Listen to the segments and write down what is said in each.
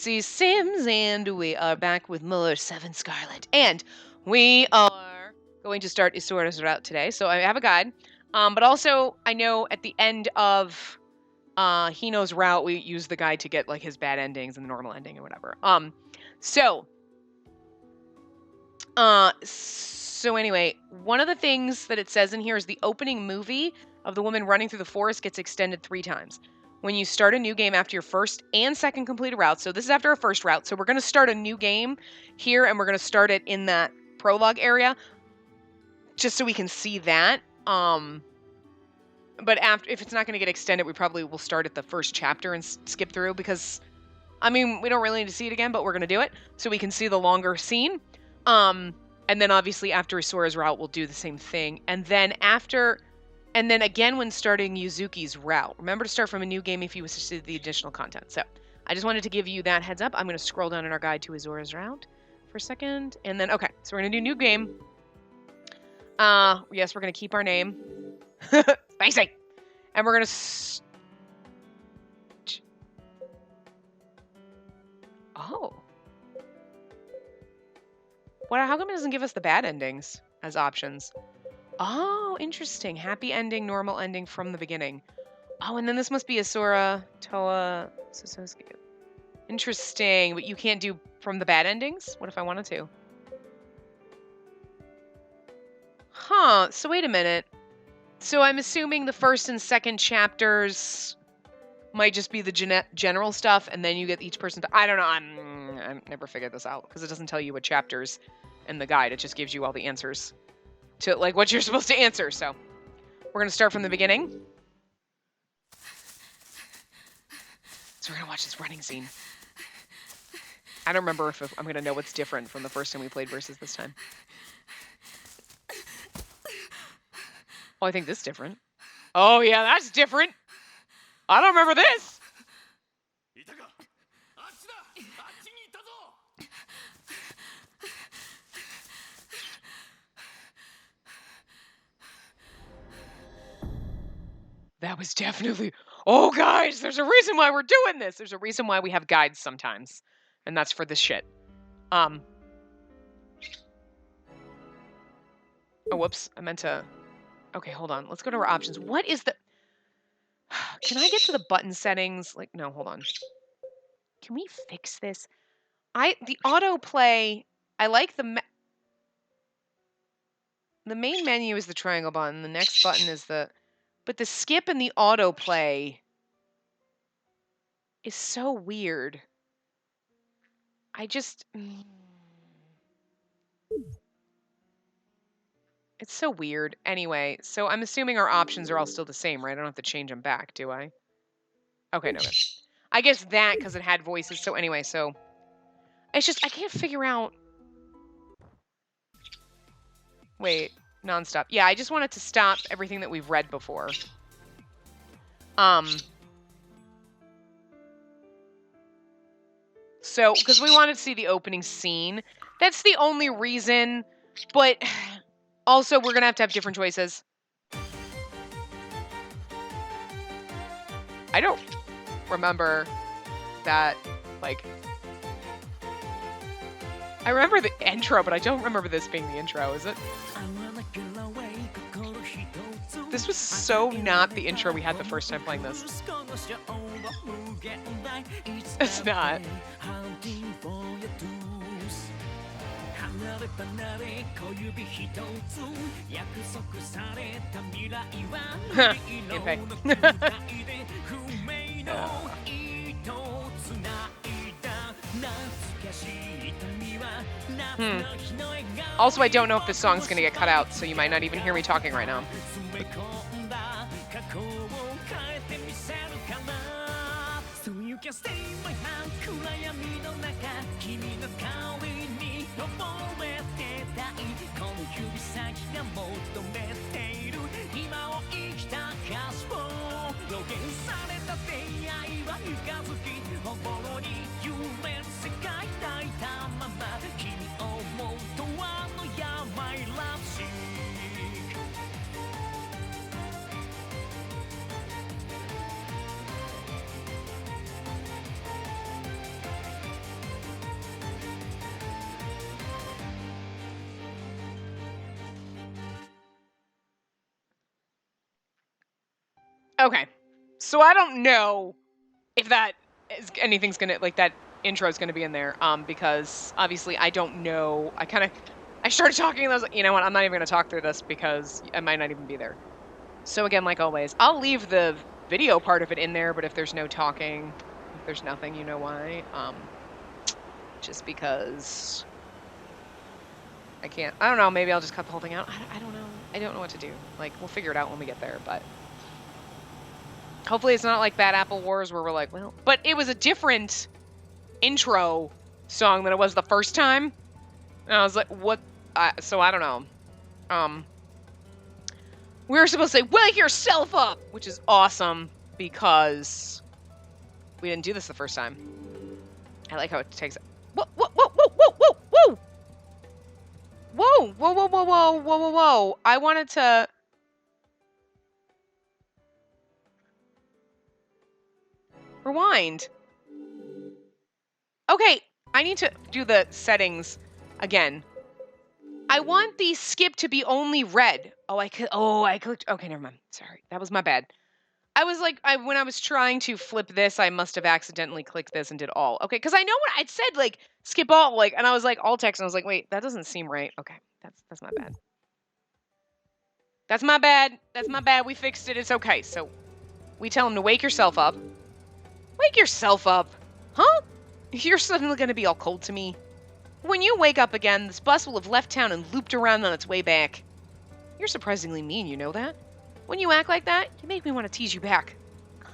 Spacey Sims, and we are back with more 7'Scarlet. And we are going to start Isora's route today. So I have a guide. But also, I know at the end of Hino's route, we use the guide to get like his bad endings and the normal ending and whatever. So anyway, one of the things that it says in here is the opening movie of the woman running through the forest gets extended 3 times. When you start a new game after your first and second completed route, so this is after our first route, so we're going to start a new game here, and we're going to start it in that prologue area, just so we can see that. But if it's not going to get extended, we probably will start at the first chapter and skip through, because, I mean, we don't really need to see it again, but we're going to do it, so we can see the longer scene. And then obviously after Isora's route, we'll do the same thing. And then again when starting Yuzuki's route. Remember to start from a new game if you wish to see the additional content. So I just wanted to give you that heads up. I'm going to scroll down in our guide to Isora's route for a second. And then, okay, so we're going to do new game. Yes, we're going to keep our name. Spacey! And we're going to... Oh. How come it doesn't give us the bad endings as options? Oh, interesting. Happy ending, normal ending from the beginning. Oh, and then this must be Asura, Toa, Sosasuke. Interesting, but you can't do from the bad endings? What if I wanted to? Huh, so wait a minute. So I'm assuming the first and second chapters might just be the general stuff, and then you get each person to... I don't know, I've never figured this out, because it doesn't tell you what chapters in the guide. It just gives you all the answers to, like, what you're supposed to answer. So we're going to start from the beginning. So we're going to watch this running scene. I don't remember if I'm going to know what's different from the first time we played versus this time. Oh, I think this is different. Oh, yeah, that's different. I don't remember this. That was definitely... Oh, guys, there's a reason why we're doing this. There's a reason why we have guides sometimes. And that's for this shit. Oh, whoops. I meant to... Okay, hold on. Let's go to our options. What is the... Can I get to the button settings? Like, no, hold on. Can we fix this? The autoplay... I like the main menu is the triangle button. The next button is the... But the skip and the autoplay is so weird. I just... It's so weird. Anyway, so I'm assuming our options are all still the same, right? I don't have to change them back, do I? Okay, no good. I guess that, because it had voices. So anyway, so... It's just, I can't figure out... Wait. Nonstop. Yeah, I just wanted to stop everything that we've read before. So, because we wanted to see the opening scene. That's the only reason. But also, we're going to have different choices. I don't remember that, like... I remember the intro, but I don't remember this being the intro, is it? This was so not the intro we had the first time playing this. It's not. Also, I don't know if this song's gonna get cut out, so you might not even hear me talking right now. Okay. So I don't know if that is anything's gonna like that intro is gonna be in there. Because obviously I don't know. I started talking and I was like, you know what, I'm not even gonna talk through this because I might not even be there. So again, like always, I'll leave the video part of it in there, but if there's no talking, if there's nothing, you know why. Just because I can't. I don't know, maybe I'll just cut the whole thing out. I don't know. I don't know what to do. Like, we'll figure it out when we get there, but hopefully it's not like Bad Apple Wars where we're like, well, but it was a different intro song than it was the first time. And I was like, what? So I don't know. We were supposed to say, wake yourself up, which is awesome because we didn't do this the first time. I like how it takes it. Whoa, whoa, whoa, whoa, whoa, whoa, whoa. Whoa, whoa, whoa, whoa, whoa, whoa, whoa, whoa. I wanted to... Rewind. Okay, I need to do the settings again. I want the skip to be only red. I clicked. Okay, never mind. Sorry, that was my bad. I was like, when I was trying to flip this, I must have accidentally clicked this and did all. Okay, because I know what I'd said, like, skip all, like, and I was like, all text, and I was like, wait, that doesn't seem right. Okay, that's my bad. That's my bad. That's my bad. We fixed it. It's okay. So we tell him to wake yourself up. Wake yourself up. Huh? You're suddenly going to be all cold to me. When you wake up again, this bus will have left town and looped around on its way back. You're surprisingly mean, you know that? When you act like that, you make me want to tease you back.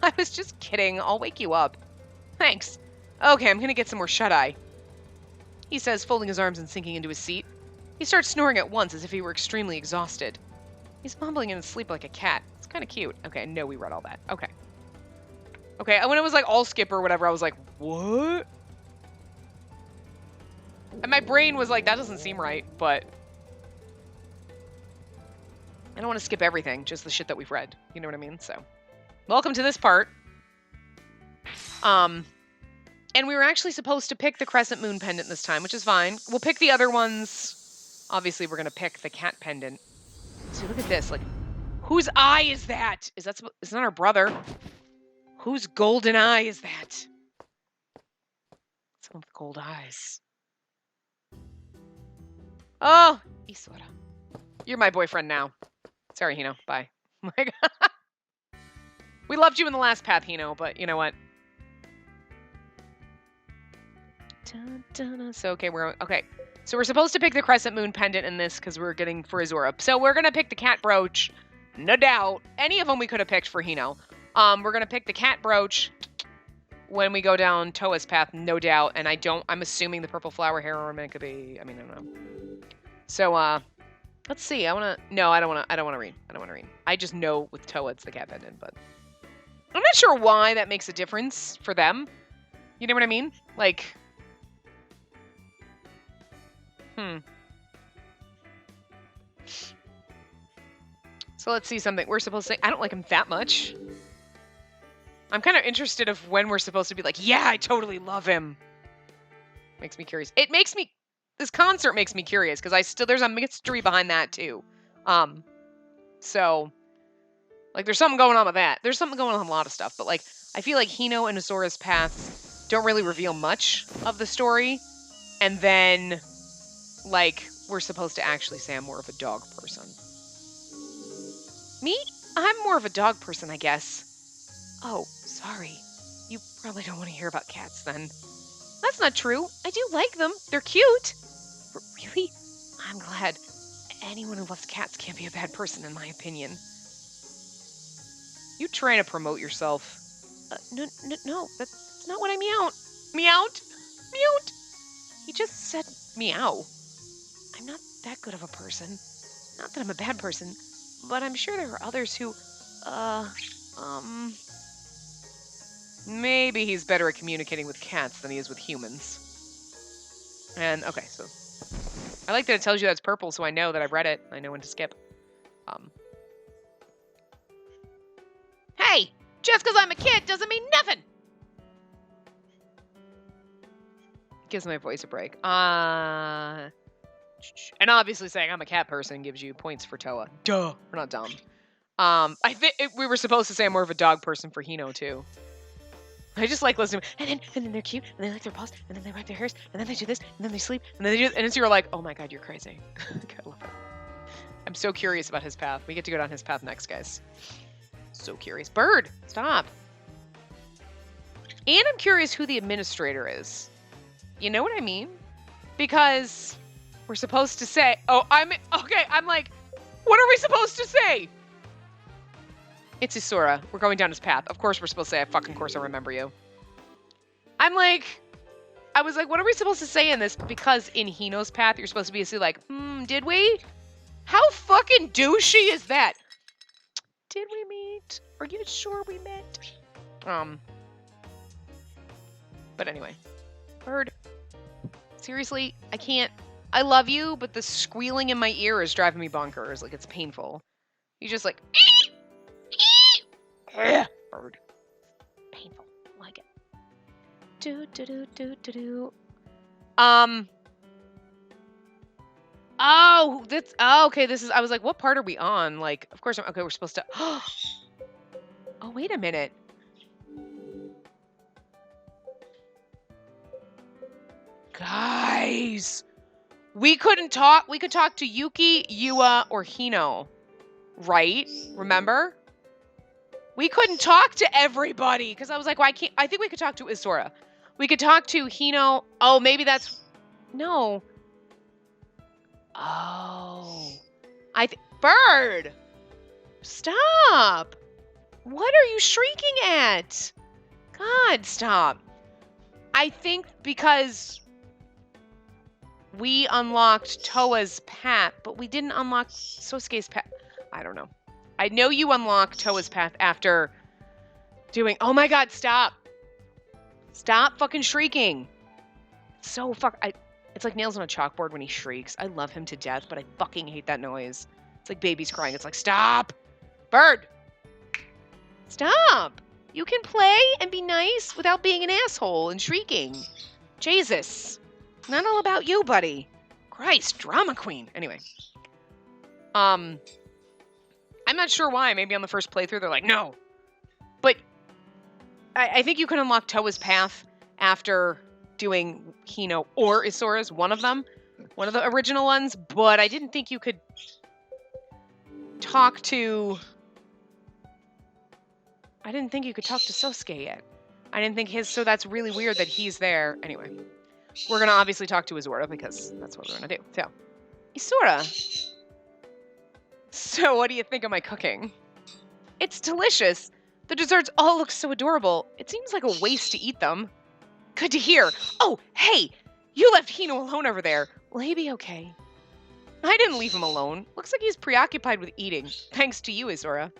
I was just kidding. I'll wake you up. Thanks. Okay, I'm going to get some more shut-eye. He says, folding his arms and sinking into his seat. He starts snoring at once as if he were extremely exhausted. He's mumbling in his sleep like a cat. It's kind of cute. Okay, no, we read all that. Okay. Okay, when it was like all skip or whatever, I was like, what? And my brain was like, that doesn't seem right, but I don't want to skip everything, just the shit that we've read. You know what I mean? So, welcome to this part. And we were actually supposed to pick the crescent moon pendant this time, which is fine. We'll pick the other ones. Obviously, we're going to pick the cat pendant. See, look at this. Like, whose eye is that? It's not our brother. Whose golden eye is that? Someone with gold eyes. Oh, Isora. You're my boyfriend now. Sorry, Hino. Bye. We loved you in the last path, Hino, but you know what? So, okay, So we're supposed to pick the crescent moon pendant in this because we're getting for Azura. So we're going to pick the cat brooch. No doubt. Any of them we could have picked for Hino. We're going to pick the cat brooch when we go down Toa's path, no doubt. And I'm assuming the purple flower hair ornament could be, I don't know. So, let's see. I don't want to read. I just know with Toa it's the cat pendant, but I'm not sure why that makes a difference for them. You know what I mean? Like, So let's see something. We're supposed to say, I don't like him that much. I'm kind of interested of when we're supposed to be like, yeah, I totally love him. Makes me curious. This concert makes me curious because there's a mystery behind that too. So, like, there's something going on with that. There's something going on with a lot of stuff, but like, I feel like Hino and Azura's paths don't really reveal much of the story. And then, like, we're supposed to actually say I'm more of a dog person. Me? I'm more of a dog person, I guess. Oh, sorry. You probably don't want to hear about cats then. That's not true. I do like them. They're cute. Really? I'm glad. Anyone who loves cats can't be a bad person, in my opinion. You trying to promote yourself? No, that's not what I meowed. Meowed? Meowed? He just said meow. I'm not that good of a person. Not that I'm a bad person, but I'm sure there are others who, maybe he's better at communicating with cats than he is with humans. And, okay, so I like that it tells you that's purple, so I know that I've read it. I know when to skip. Hey! Just because I'm a kid doesn't mean nothing! Gives my voice a break. And obviously saying I'm a cat person gives you points for Toa. Duh! We're not dumb. I think we were supposed to say I'm more of a dog person for Hino too. I just like listening, and then they're cute, and they like their paws, and then they wipe their hairs, and then they do this, and then they sleep, and then they do, and it's you're like, oh my god, you're crazy. I love it. I'm so curious about his path. We get to go down his path next, guys. So curious. Bird, stop. And I'm curious who the administrator is. You know what I mean? Because we're supposed to say, oh, I'm like, what are we supposed to say? It's Isura. We're going down his path. Of course we're supposed to say, fucking course I remember you. I was like, what are we supposed to say in this? Because in Hino's path, you're supposed to be like, did we? How fucking douchey is that? Did we meet? Are you sure we met? But anyway. Bird. Seriously, I can't. I love you, but the squealing in my ear is driving me bonkers. Like, it's painful. You just like... Bird. Painful. Like it. Oh, that's... Oh, okay, this is... I was like, what part are we on? Like, of course, okay, we're supposed to... Oh, wait a minute. Guys! We couldn't talk... We could talk to Yuki, Yua, or Hino. Right? Remember? We couldn't talk to everybody because I was like, well, I can't. I think we could talk to Isura. We could talk to Hino. Oh, maybe that's no. Oh, Bird. Stop. What are you shrieking at? God, stop. I think because we unlocked Toa's path, but we didn't unlock Sosuke's path. I don't know. I know you unlock Toa's path after doing... Oh my god, stop. Stop fucking shrieking. It's like nails on a chalkboard when he shrieks. I love him to death, but I fucking hate that noise. It's like babies crying. It's like, stop. Bird. Stop. You can play and be nice without being an asshole and shrieking. Jesus. Not all about you, buddy. Christ, drama queen. Anyway. I'm not sure why. Maybe on the first playthrough, they're like, no. But I think you can unlock Toa's path after doing Hino or Isura's, one of them. One of the original ones. But I didn't think you could talk to... I didn't think you could talk to Sosuke yet. I didn't think his... So that's really weird that he's there. Anyway. We're going to obviously talk to Isura because that's what we're going to do. So, Isura... So, what do you think of my cooking? It's delicious. The desserts all look so adorable. It seems like a waste to eat them. Good to hear. Oh, hey! You left Hino alone over there. Will he be okay? I didn't leave him alone. Looks like he's preoccupied with eating. Thanks to you, Isura.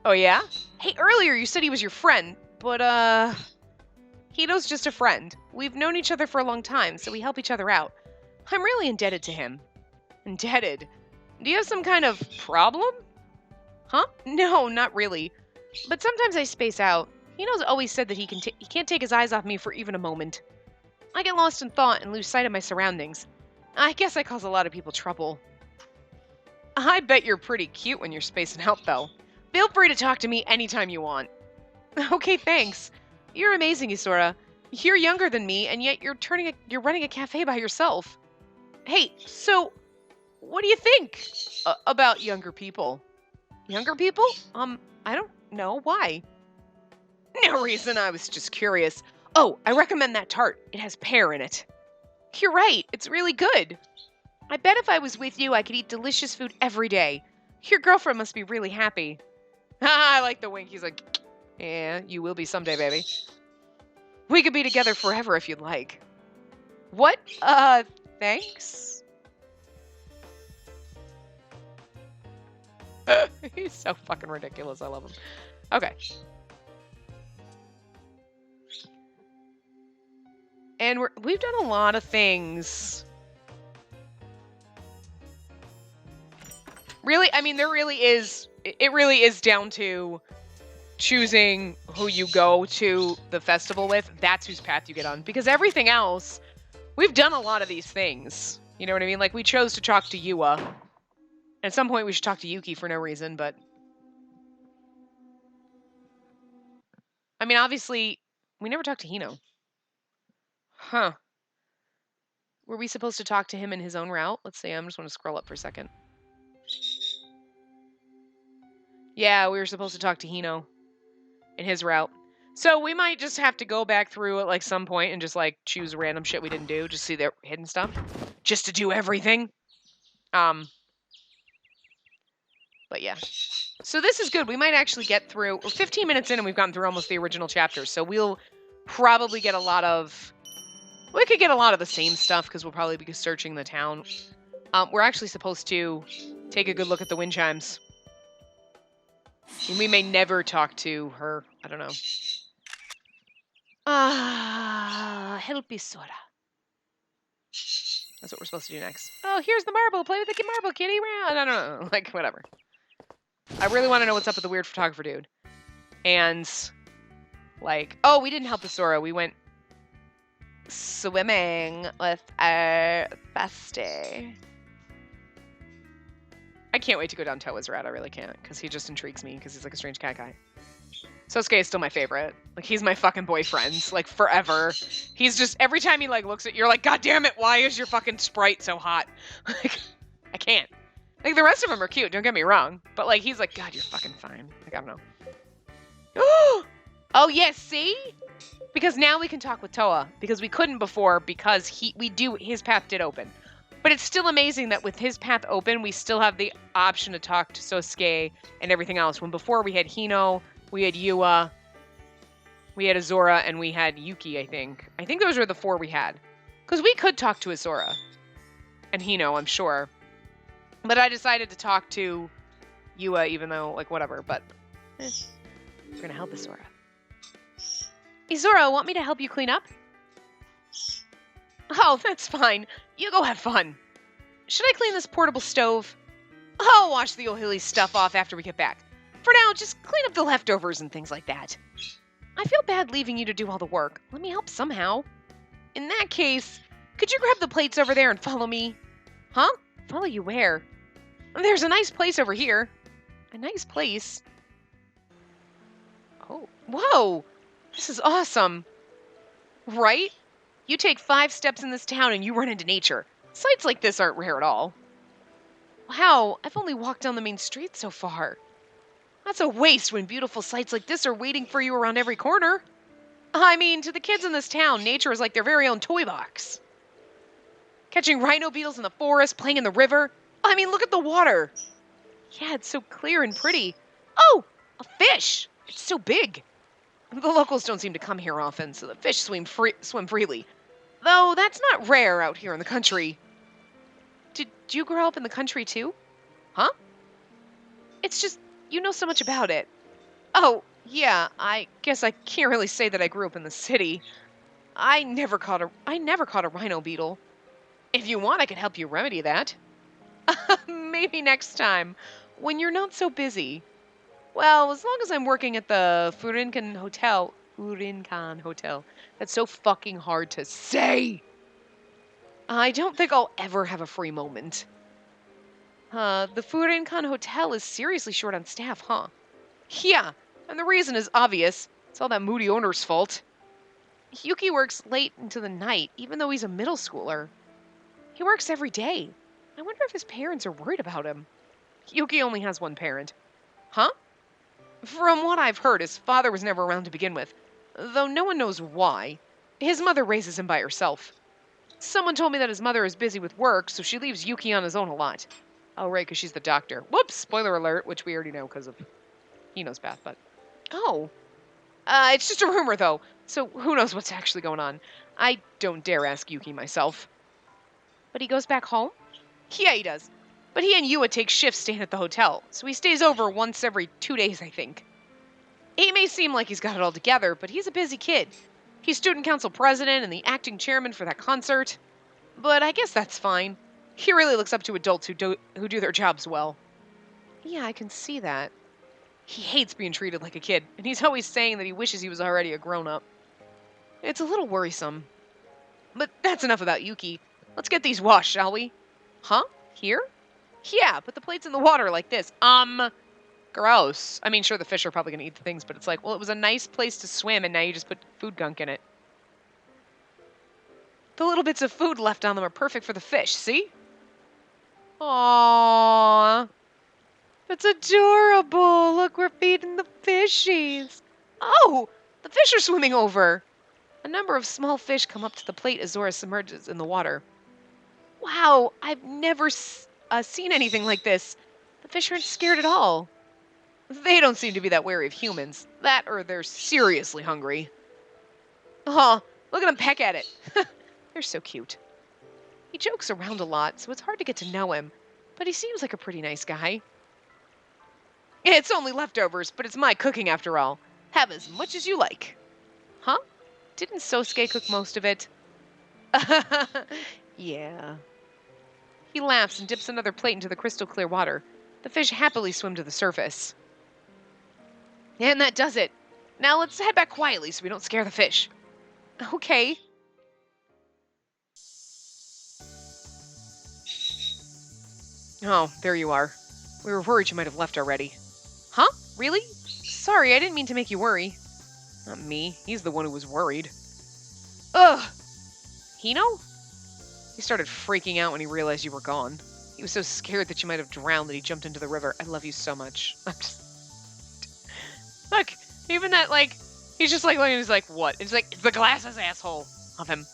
Oh, yeah? Hey, earlier you said he was your friend, but, Hino's just a friend. We've known each other for a long time, so we help each other out. I'm really indebted to him. Indebted? Do you have some kind of problem? Huh? No, not really. But sometimes I space out. Hino's always said that he can't take his eyes off me for even a moment. I get lost in thought and lose sight of my surroundings. I guess I cause a lot of people trouble. I bet you're pretty cute when you're spacing out, though. Feel free to talk to me anytime you want. Okay, thanks. You're amazing, Isura. You're younger than me, and yet you're running a cafe by yourself. Hey, so... What do you think about younger people? Younger people? I don't know. Why? No reason. I was just curious. Oh, I recommend that tart. It has pear in it. You're right. It's really good. I bet if I was with you, I could eat delicious food every day. Your girlfriend must be really happy. I like the wink. He's like, yeah, you will be someday, baby. We could be together forever if you'd like. What? Thanks? He's so fucking ridiculous. I love him. Okay. And we've done a lot of things. Really, I mean, it really is down to choosing who you go to the festival with. That's whose path you get on. Because everything else, we've done a lot of these things. You know what I mean? Like, we chose to talk to Yua. At some point, we should talk to Yuki for no reason, but I mean, obviously, we never talked to Hino. Huh. Were we supposed to talk to him in his own route? Let's see. I just want to scroll up for a second. Yeah, we were supposed to talk to Hino in his route. So we might just have to go back through at like some point and just like choose random shit we didn't do, just see the hidden stuff, just to do everything. But yeah. So this is good. We might actually get through. We're 15 minutes in and we've gotten through almost the original chapters. So we'll probably get a lot of. We could get a lot of the same stuff because we'll probably be searching the town. We're actually supposed to take a good look at the wind chimes. And we may never talk to her. I don't know. Help me, Sora. That's what we're supposed to do next. Oh, here's the marble. Play with the marble, kitty. I don't know. Like, whatever. I really want to know what's up with the weird photographer dude. And, like, oh, we didn't help the Sora. We went swimming with our bestie. I can't wait to go down Toa's route. I really can't, because he just intrigues me, because he's like a strange cat guy. Sosuke is still my favorite. Like, he's my fucking boyfriend. Like, forever. He's just, every time he, like, looks at you, you're like, God damn it, why is your fucking sprite so hot? Like, I can't. Like, the rest of them are cute, don't get me wrong. But, like, he's like, God, you're fucking fine. Like, I don't know. Oh, yes, see? Because now we can talk with Toa. Because we couldn't before, because his path did open. But it's still amazing that with his path open, we still have the option to talk to Sosuke and everything else. When before we had Hino, we had Yua, we had Azora, and we had Yuki, I think. I think those were the 4 we had. Because we could talk to Azora. And Hino, I'm sure. But I decided to talk to Yua, even though, like, whatever. But, we're going to help Azora. Azora, want me to help you clean up? Oh, that's fine. You go have fun. Should I clean this portable stove? I'll wash the Ohili stuff off after we get back. For now, just clean up the leftovers and things like that. I feel bad leaving you to do all the work. Let me help somehow. In that case, could you grab the plates over there and follow me? Huh? Follow you where? There's a nice place over here. A nice place? Oh, whoa! This is awesome. Right? You take 5 steps in this town and you run into nature. Sights like this aren't rare at all. Wow, I've only walked down the main street so far. That's a waste when beautiful sights like this are waiting for you around every corner. I mean, to the kids in this town, nature is like their very own toy box. Catching rhino beetles in the forest, playing in the river. I mean, look at the water. Yeah, it's so clear and pretty. Oh, a fish. It's so big. The locals don't seem to come here often, so the fish swim freely. Though that's not rare out here in the country. Did you grow up in the country too? Huh? It's just, you know so much about it. Oh, yeah, I guess I can't really say that I grew up in the city. I never caught a rhino beetle. If you want, I could help you remedy that. Maybe next time, when you're not so busy. Well, as long as I'm working at the Furinkan Hotel. That's so fucking hard to say. I don't think I'll ever have a free moment. The Furinkan Hotel is seriously short on staff, huh? Yeah, and the reason is obvious. It's all that moody owner's fault. Yuki works late into the night, even though he's a middle schooler. He works every day. I wonder if his parents are worried about him. Yuki only has one parent. Huh? From what I've heard, his father was never around to begin with, though no one knows why. His mother raises him by herself. Someone told me that his mother is busy with work, so she leaves Yuki on his own a lot. Oh, right, because she's the doctor. Whoops, spoiler alert, which we already know because of Hino's path, but... Oh. It's just a rumor, though, so who knows what's actually going on. I don't dare ask Yuki myself. But he goes back home? Yeah, he does. But he and Yua take shifts staying at the hotel, so he stays over once every 2 days, I think. He may seem like he's got it all together, but he's a busy kid. He's student council president and the acting chairman for that concert. But I guess that's fine. He really looks up to adults who do their jobs well. Yeah, I can see that. He hates being treated like a kid, and he's always saying that he wishes he was already a grown-up. It's a little worrisome. But that's enough about Yuki. Let's get these washed, shall we? Huh? Here? Yeah, put the plates in the water like this. Gross. I mean, sure, the fish are probably going to eat the things, but it's like, well, it was a nice place to swim, and now you just put food gunk in it. The little bits of food left on them are perfect for the fish, see? Aww. That's adorable. Look, we're feeding the fishies. Oh, the fish are swimming over. A number of small fish come up to the plate as Zora submerges in the water. Wow, I've never seen anything like this. The fish aren't scared at all. They don't seem to be that wary of humans. That or they're seriously hungry. Oh, look at them peck at it. They're so cute. He jokes around a lot, so it's hard to get to know him, but he seems like a pretty nice guy. It's only leftovers, but it's my cooking after all. Have as much as you like. Huh? Didn't Sosuke cook most of it? Yeah. He laughs and dips another plate into the crystal clear water. The fish happily swim to the surface. And that does it. Now let's head back quietly so we don't scare the fish. Okay. Oh, there you are. We were worried you might have left already. Huh? Really? Sorry, I didn't mean to make you worry. Not me. He's the one who was worried. Ugh! Hino? He started freaking out when he realized you were gone. He was so scared that you might have drowned that he jumped into the river. I love you so much. I'm just... Look, even that, like, he's just like looking, he's like, what? It's like, it's the glasses asshole of him.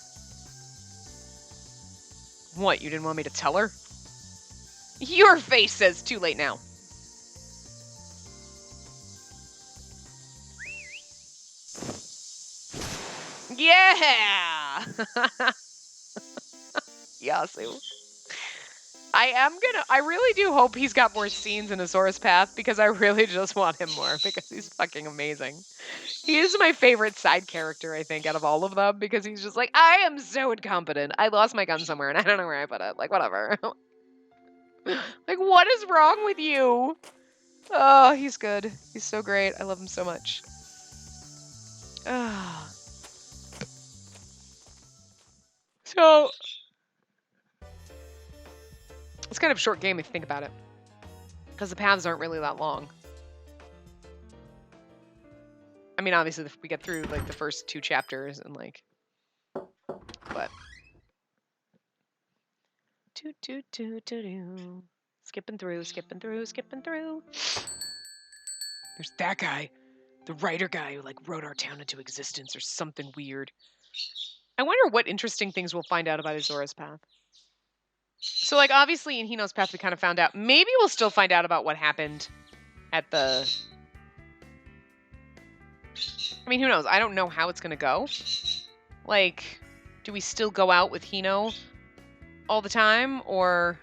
What, you didn't want me to tell her? Your face says too late now. Yeah! Yasu. I really do hope he's got more scenes in Azora's Path because I really just want him more because he's fucking amazing. He is my favorite side character, I think, out of all of them because he's just like, I am so incompetent. I lost my gun somewhere and I don't know where I put it. Like, whatever. Like, what is wrong with you? Oh, he's good. He's so great. I love him so much. So, it's kind of a short game if you think about it. Because the paths aren't really that long. I mean, obviously, if we get through, like, the first 2 chapters and, like... But... Skipping through, skipping through, skipping through. There's that guy. The writer guy who, like, wrote our town into existence or something weird. I wonder what interesting things we'll find out about Azora's Path. So, like, obviously in Hino's Path we kind of found out. Maybe we'll still find out about what happened at the... I mean, who knows? I don't know how it's going to go. Like, do we still go out with Hino all the time, or...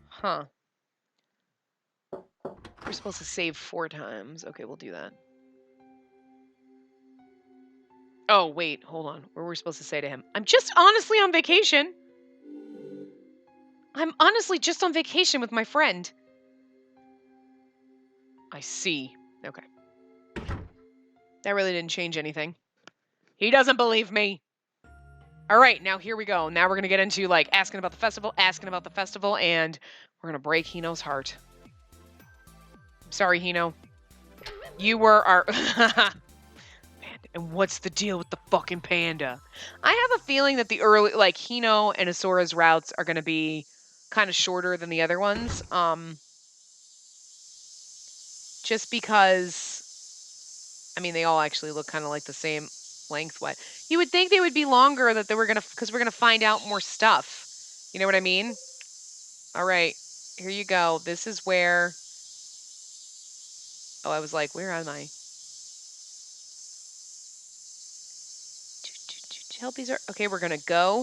Huh. We're supposed to save 4 times. Okay, we'll do that. Oh, wait, hold on. What were we supposed to say to him? I'm just honestly on vacation. I'm honestly just on vacation with my friend. I see. Okay. That really didn't change anything. He doesn't believe me. All right, now here we go. Now we're going to get into, like, asking about the festival, and we're going to break Hino's heart. Sorry, Hino. You were our... Panda. And what's the deal with the fucking panda? I have a feeling that the early, like, Hino and Asora's routes are going to be kind of shorter than the other ones. Just because, I mean, they all actually look kind of like the same lengthwise. You would think they would be longer, that they were going to, because we're going to find out more stuff. You know what I mean? All right, here you go. This is where... Oh, I was like, where am I? Help these are... Okay, we're going to go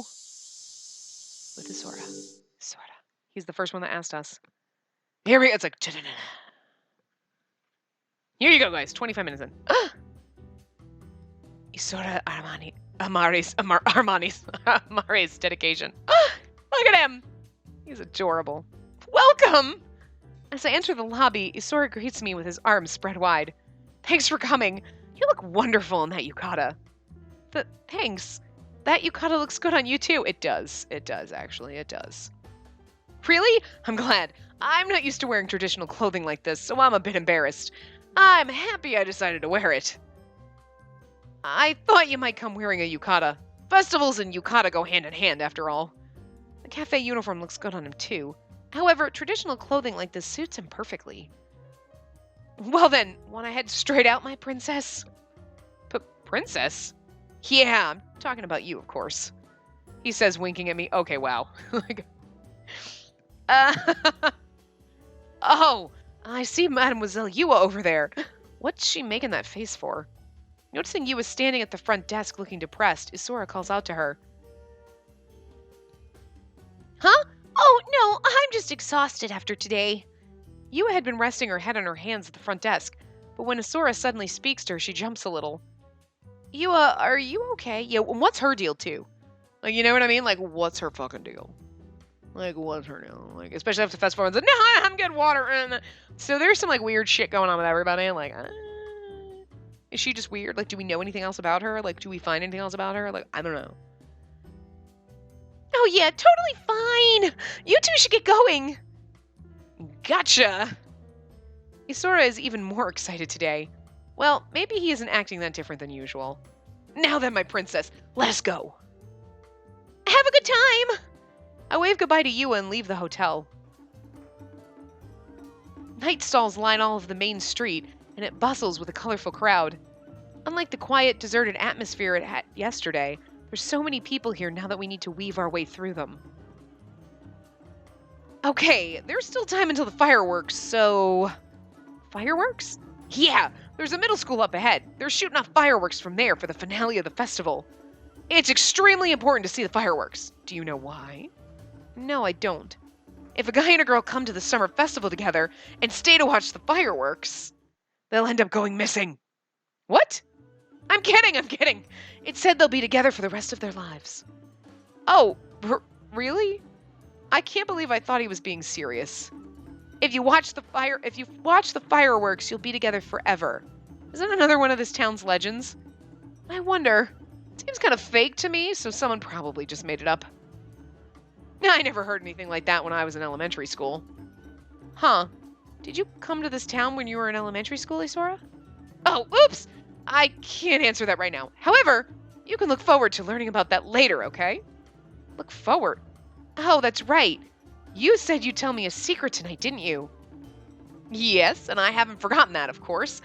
with Asora. Sora. He's the first one that asked us. Here we go. It's like... Here you go, guys. 25 minutes in. Isora Armani's dedication. Look at him. He's adorable. Welcome. As I enter the lobby, Isora greets me with his arms spread wide. Thanks for coming. You look wonderful in that yukata. Thanks. that yukata looks good on you too. It does. It does, actually. It does. Really? I'm glad. I'm not used to wearing traditional clothing like this, so I'm a bit embarrassed. I'm happy I decided to wear it. I thought you might come wearing a yukata. Festivals and yukata go hand in hand, after all. The cafe uniform looks good on him, too. However, traditional clothing like this suits him perfectly. Well then, want to head straight out, my princess? Princess? Yeah, I'm talking about you, of course. He says, winking at me. Okay, wow. uh, oh, I see Mademoiselle Yua over there. What's she making that face for? Noticing Yua standing at the front desk looking depressed, Isora calls out to her. Huh? Oh, no, I'm just exhausted after today. Yua had been resting her head on her hands at the front desk, but when Isora suddenly speaks to her, she jumps a little. Yua, are you okay? Yeah, what's her deal, too? Like, you know what I mean? Like, what's her fucking deal? Like, what's her deal? Like, especially after the festival, everyone's like, no, I'm getting water. And so there's some, like, weird shit going on with everybody. Like, is she just weird? Like, do we know anything else about her? Like, do we find anything else about her? Like, I don't know. Oh, yeah, totally fine. You two should get going. Gotcha. Isora is even more excited today. Well, maybe he isn't acting that different than usual. Now then, my princess, let us go. Have a good time. I wave goodbye to Yua and leave the hotel. Night stalls line all of the main street, and it bustles with a colorful crowd. Unlike the quiet, deserted atmosphere it had yesterday, there's so many people here now that we need to weave our way through them. Okay, there's still time until the fireworks, so... Fireworks? Yeah, there's a middle school up ahead. They're shooting off fireworks from there for the finale of the festival. It's extremely important to see the fireworks. Do you know why? No, I don't. If a guy and a girl come to the summer festival together and stay to watch the fireworks, they'll end up going missing. What? I'm kidding. It said they'll be together for the rest of their lives. Oh, really? I can't believe I thought he was being serious. If you watch the fireworks, you'll be together forever. Isn't another one of this town's legends? I wonder. It seems kind of fake to me, so someone probably just made it up. I never heard anything like that when I was in elementary school. Huh. Did you come to this town when you were in elementary school, Isora? Oh, oops! I can't answer that right now. However, you can look forward to learning about that later, okay? Look forward? Oh, that's right. You said you'd tell me a secret tonight, didn't you? Yes, and I haven't forgotten that, of course.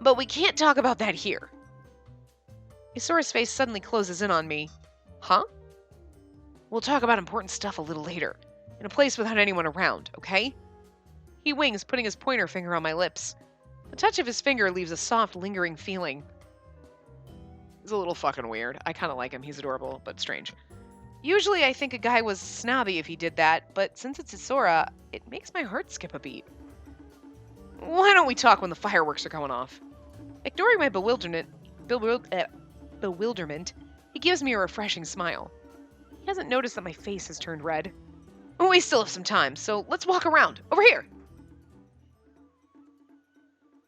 But we can't talk about that here. Isora's face suddenly closes in on me. Huh? We'll talk about important stuff a little later, in a place without anyone around, okay? He winks, putting his pointer finger on my lips. The touch of his finger leaves a soft, lingering feeling. He's a little fucking weird. I kind of like him. He's adorable, but strange. Usually I think a guy was snobby if he did that, but since it's Isora, it makes my heart skip a beat. Why don't we talk when the fireworks are going off? Ignoring my bewilderment, he gives me a refreshing smile. He hasn't noticed that my face has turned red. We still have some time, so let's walk around. Over here!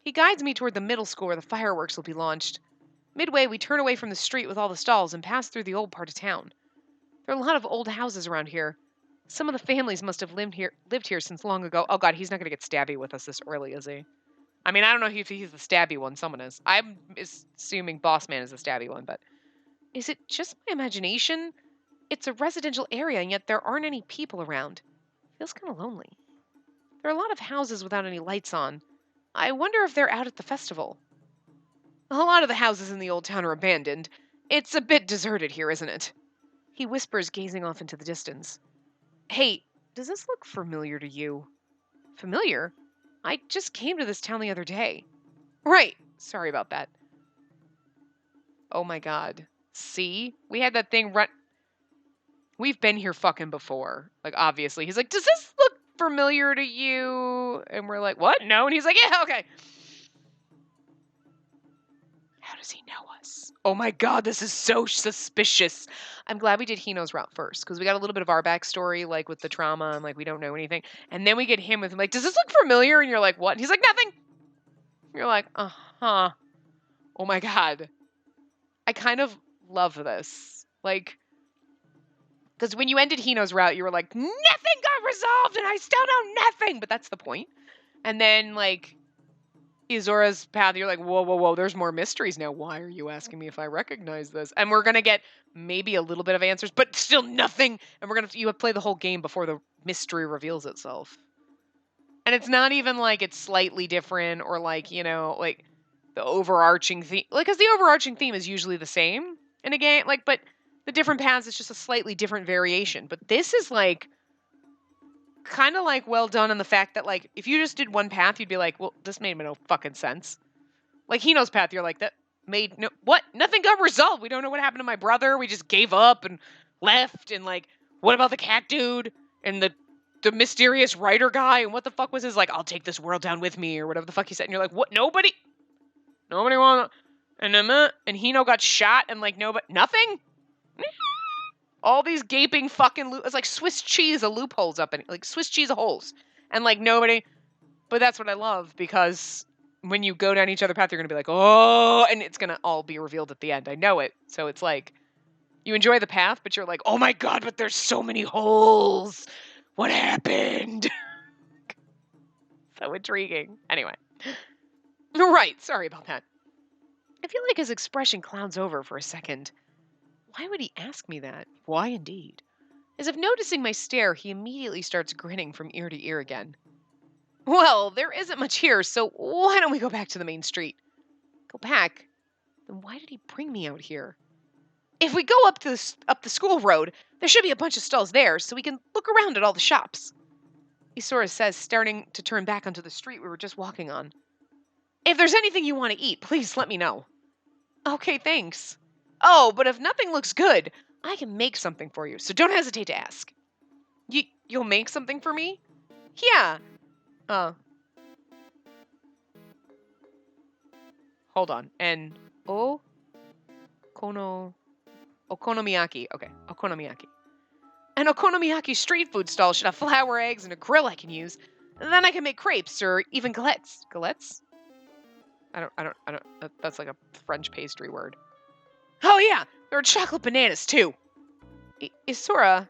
He guides me toward the middle school where the fireworks will be launched. Midway, we turn away from the street with all the stalls and pass through the old part of town. There are a lot of old houses around here. Some of the families must have lived here since long ago. Oh god, he's not going to get stabby with us this early, is he? I mean, I don't know if he's the stabby one. Someone is. I'm assuming Boss Man is the stabby one, but... Is it just my imagination? It's a residential area, and yet there aren't any people around. Feels kind of lonely. There are a lot of houses without any lights on. I wonder if they're out at the festival. A lot of the houses in the old town are abandoned. It's a bit deserted here, isn't it? He whispers, gazing off into the distance. Hey, does this look familiar to you? Familiar? I just came to this town the other day. Right. Sorry about that. Oh my god. See? We had that thing run... We've been here fucking before. Like, obviously. He's like, does this look familiar to you? And we're like, what? No. And he's like, yeah, okay. How does he know us? Oh my god, this is so suspicious. I'm glad we did Hino's route first, because we got a little bit of our backstory, like with the trauma, and like we don't know anything. And then we get him with him, like, does this look familiar? And you're like, what? And he's like, nothing. You're like, uh-huh. Oh my god. I kind of love this. Like, because when you ended Hino's route, you were like, nothing got resolved and I still know nothing. But that's the point. And then, like, Izora's path, you're like, whoa, whoa, whoa, there's more mysteries now. Why are you asking me if I recognize this? And we're going to get maybe a little bit of answers, but still nothing. And you have to play the whole game before the mystery reveals itself. And it's not even like it's slightly different or like, like the overarching theme. Like, because the overarching theme is usually the same in a game. Like, but the different paths, it's just a slightly different variation. But this is like kind of like well done in the fact that like if you just did one path, you'd be like, well, this made no fucking sense. Like Hino's path, you're like, that made no what? Nothing got resolved. We don't know what happened to my brother. We just gave up and left. And like, what about the cat dude and the mysterious writer guy? And what the fuck was his like? I'll take this world down with me or whatever the fuck he said. And you're like, what? Nobody wanna. And Hino got shot and like nothing. All these gaping fucking it's like Swiss cheese of loopholes up in like Swiss cheese of holes. And like nobody, but that's what I love because when you go down each other path, you're going to be like, oh, and it's going to all be revealed at the end. I know it. So it's like you enjoy the path, but you're like, oh my God, but there's so many holes. What happened? So intriguing. Anyway. Right. Sorry about that. I feel like his expression clouds over for a second. Why would he ask me that? Why indeed? As if noticing my stare, he immediately starts grinning from ear to ear again. Well, there isn't much here, so why don't we go back to the main street? Go back? Then why did he bring me out here? If we go up the school road, there should be a bunch of stalls there, so we can look around at all the shops. Isora says, starting to turn back onto the street we were just walking on. If there's anything you want to eat, please let me know. Okay, thanks. Oh, but if nothing looks good, I can make something for you, so don't hesitate to ask. You'll make something for me? Yeah. Hold on. And okonomiyaki. Okay, okonomiyaki. An okonomiyaki street food stall should have flour, eggs, and a grill I can use. And then I can make crepes or even galettes. Galettes? I don't. That's like a French pastry word. Oh yeah, there are chocolate bananas too. Isora,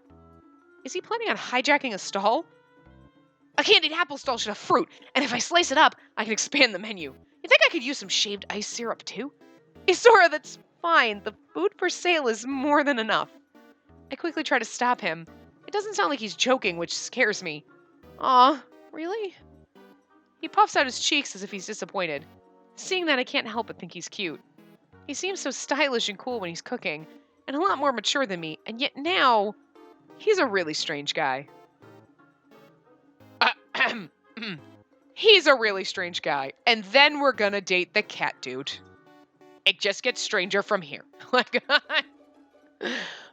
is he planning on hijacking a stall? A candied apple stall should have fruit, and if I slice it up, I can expand the menu. You think I could use some shaved ice syrup too? Isora, that's fine. The food for sale is more than enough. I quickly try to stop him. It doesn't sound like he's joking, which scares me. Aw, really? He puffs out his cheeks as if he's disappointed. Seeing that, I can't help but think he's cute. He seems so stylish and cool when he's cooking, and a lot more mature than me, and yet now, he's a really strange guy. He's a really strange guy, and then we're gonna date the cat dude. It just gets stranger from here. Like,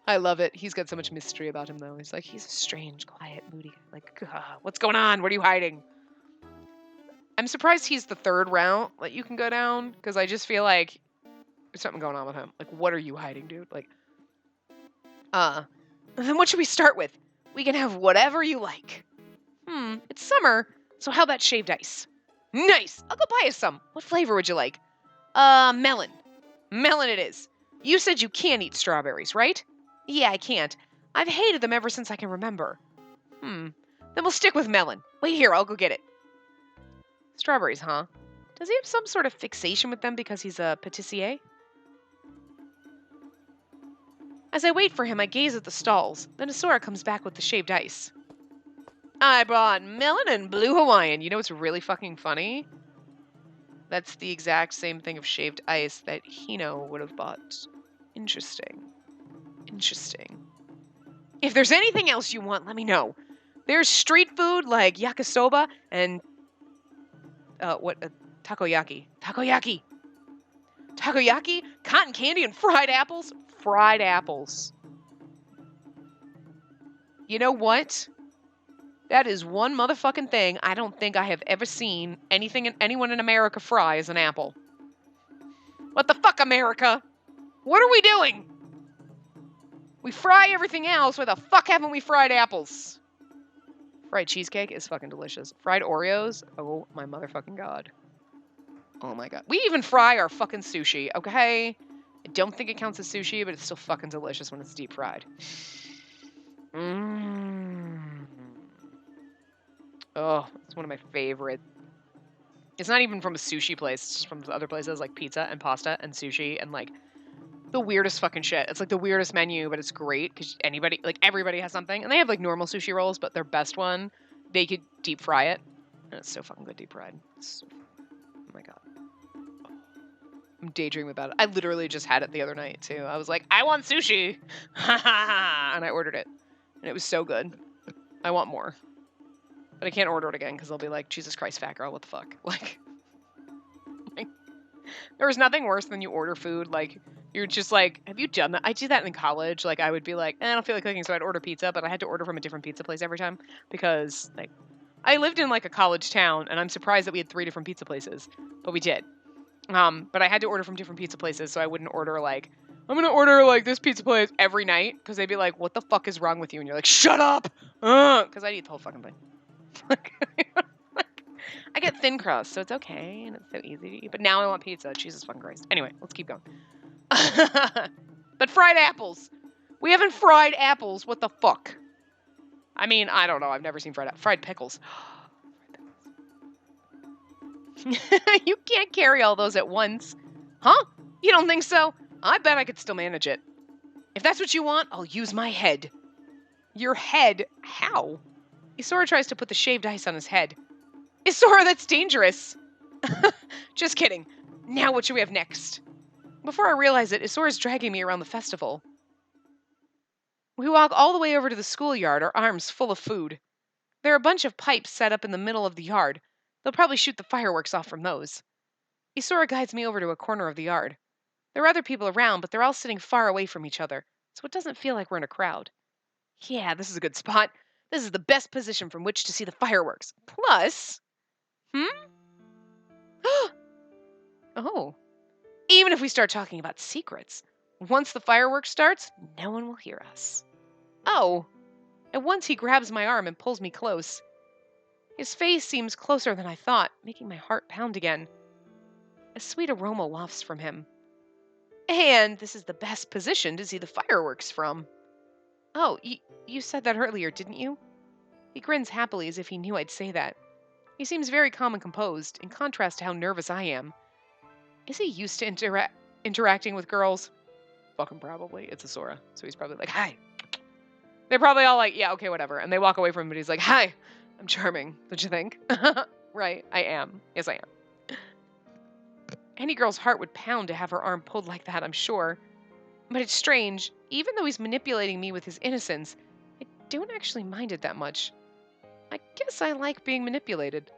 I love it. He's got so much mystery about him, though. He's like, he's a strange, quiet, moody. Like, what's going on? What are you hiding? I'm surprised he's the third route that you can go down, because I just feel like there's something going on with him. Like, what are you hiding, dude? Like, then what should we start with? We can have whatever you like. It's summer, so how about shaved ice? Nice! I'll go buy us some. What flavor would you like? Melon. Melon it is. You said you can't eat strawberries, right? Yeah, I can't. I've hated them ever since I can remember. Then we'll stick with melon. Wait here, I'll go get it. Strawberries, huh? Does he have some sort of fixation with them because he's a patissier? As I wait for him, I gaze at the stalls. Then Isora comes back with the shaved ice. I bought melon and blue Hawaiian. You know what's really fucking funny? That's the exact same thing of shaved ice that Hino would have bought. Interesting. Interesting. If there's anything else you want, let me know. There's street food like yakisoba and takoyaki. Takoyaki. Takoyaki, cotton candy, and fried apples. Fried apples. You know what? That is one motherfucking thing I don't think I have ever seen anyone in America fry as an apple. What the fuck, America? What are we doing? We fry everything else. Why the fuck haven't we fried apples? Fried cheesecake is fucking delicious. Fried Oreos? Oh my motherfucking god. Oh my god. We even fry our fucking sushi, okay? I don't think it counts as sushi, but it's still fucking delicious when it's deep fried. Oh, it's one of my favorite. It's not even from a sushi place. It's just from other places like pizza and pasta and sushi and like the weirdest fucking shit. It's like the weirdest menu, but it's great because everybody has something. And they have like normal sushi rolls, but their best one, they could deep fry it. And it's so fucking good deep fried. Oh my God. I'm daydreaming about it. I literally just had it the other night too. I was like, I want sushi. And I ordered it. And it was so good. I want more. But I can't order it again because they'll be like, Jesus Christ, fat girl, what the fuck? Like, there was nothing worse than you order food. Like, you're just like, have you done that? I did that in college. Like, I would be like, I don't feel like cooking, so I'd order pizza, but I had to order from a different pizza place every time because, like, I lived in, like, a college town, and I'm surprised that we had 3 different pizza places, but we did. But I had to order from different pizza places, so I wouldn't order, like, I'm gonna order, like, this pizza place every night, because they'd be like, what the fuck is wrong with you? And you're like, shut up! Because I'd eat the whole fucking thing. I get thin crust, so it's okay, and it's so easy to eat. But now I want pizza. Jesus fucking Christ. Anyway, let's keep going. But fried apples. We haven't fried apples. What the fuck? I mean, I don't know. I've never seen fried pickles. You can't carry all those at once. Huh? You don't think so? I bet I could still manage it. If that's what you want, I'll use my head. Your head? How? Isora tries to put the shaved ice on his head. Isora, that's dangerous. Just kidding. Now what should we have next? Before I realize it, Isora's dragging me around the festival. We walk all the way over to the schoolyard, our arms full of food. There are a bunch of pipes set up in the middle of the yard. They'll probably shoot the fireworks off from those. Isora guides me over to a corner of the yard. There are other people around, but they're all sitting far away from each other, so it doesn't feel like we're in a crowd. Yeah, this is a good spot. This is the best position from which to see the fireworks. Plus... Oh. Even if we start talking about secrets, once the fireworks starts, no one will hear us. Oh. At once he grabs my arm and pulls me close. His face seems closer than I thought, making my heart pound again. A sweet aroma wafts from him. And this is the best position to see the fireworks from. Oh, you said that earlier, didn't you? He grins happily as if he knew I'd say that. He seems very calm and composed, in contrast to how nervous I am. Is he used to interacting with girls? Fucking probably. It's Isora. So he's probably like, hi. They're probably all like, yeah, okay, whatever. And they walk away from him, but he's like, hi, I'm charming. Don't you think? Right, I am. Yes, I am. Any girl's heart would pound to have her arm pulled like that, I'm sure. But it's strange. Even though he's manipulating me with his innocence, I don't actually mind it that much. I guess I like being manipulated.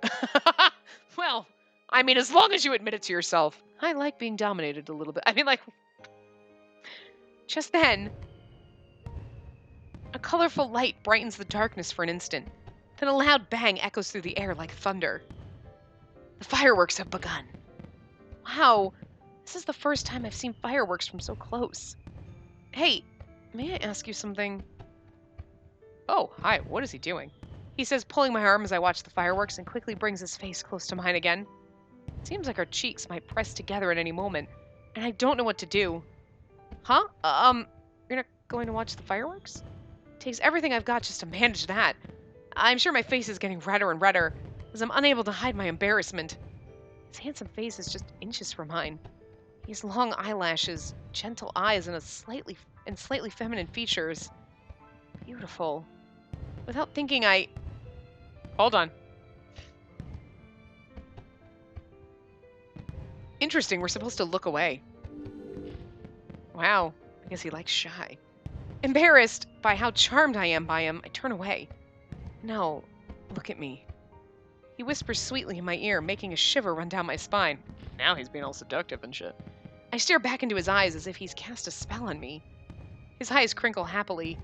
Well, I mean, as long as you admit it to yourself, I like being dominated a little bit. I mean, like, just then, a colorful light brightens the darkness for an instant. Then a loud bang echoes through the air like thunder. The fireworks have begun. Wow, this is the first time I've seen fireworks from so close. Hey, may I ask you something? Oh, hi, what is he doing? He says, pulling my arm as I watch the fireworks, and quickly brings his face close to mine again. It seems like our cheeks might press together at any moment, and I don't know what to do. Huh? You're not going to watch the fireworks? It takes everything I've got just to manage that. I'm sure my face is getting redder and redder, as I'm unable to hide my embarrassment. His handsome face is just inches from mine. He has long eyelashes, gentle eyes, and slightly feminine features. Beautiful. Without thinking, Hold on. Interesting, we're supposed to look away. Wow, I guess he likes shy. Embarrassed by how charmed I am by him, I turn away. No, look at me. He whispers sweetly in my ear, making a shiver run down my spine. Now he's being all seductive and shit. I stare back into his eyes as if he's cast a spell on me. His eyes crinkle happily.